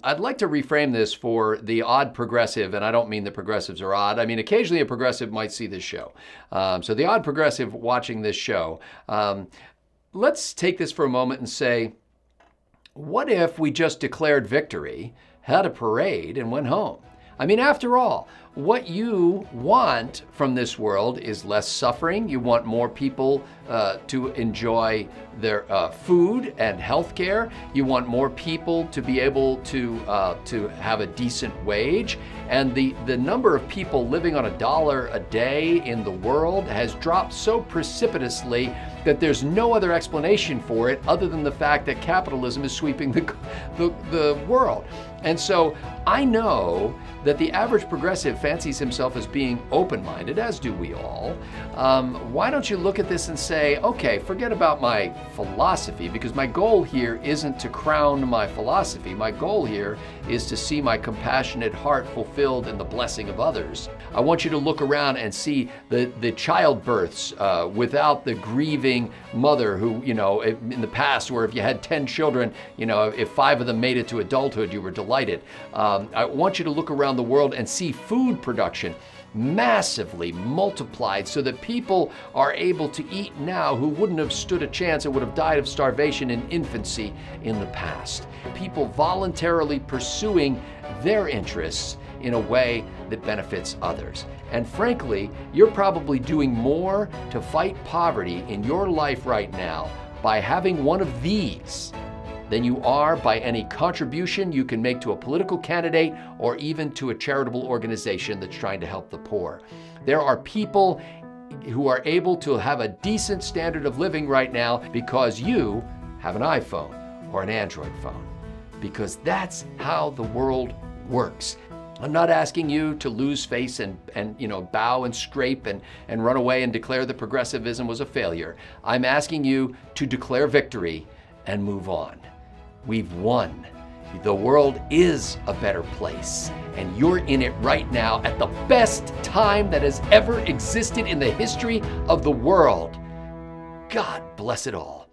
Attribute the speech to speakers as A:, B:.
A: I'd like to reframe this for the odd progressive, and I don't mean that progressives are odd. I mean, occasionally a progressive might see this show. So the odd progressive watching this show, let's take this for a moment and say, what if we just declared victory, had a parade, and went home? I mean, after all, what you want from this world is less suffering. You want more people to enjoy their food and health care. You want more people to be able to have a decent wage. And the number of people living on $1 a day in the world has dropped so precipitously that there's no other explanation for it other than the fact that capitalism is sweeping the world. And so I know that the average progressive fancies himself as being open-minded, as do we all. Why don't you look at this and say, okay, forget about my philosophy, because my goal here isn't to crown my philosophy. My goal here is to see my compassionate heart fulfilled in the blessing of others. I want you to look around and see the childbirths without the grieving mother who, in the past, where if you had 10 children, if 5 of them made it to adulthood, you were delighted. I want you to look around the world and see food production massively multiplied so that people are able to eat now who wouldn't have stood a chance and would have died of starvation in infancy in the past. People voluntarily pursuing their interests in a way that benefits others. And frankly, you're probably doing more to fight poverty in your life right now by having one of these than you are by any contribution you can make to a political candidate or even to a charitable organization that's trying to help the poor. There are people who are able to have a decent standard of living right now because you have an iPhone or an Android phone, because that's how the world works. I'm not asking you to lose face and bow and scrape and run away and declare that progressivism was a failure. I'm asking you to declare victory and move on. We've won. The world is a better place, and you're in it right now at the best time that has ever existed in the history of the world. God bless it all.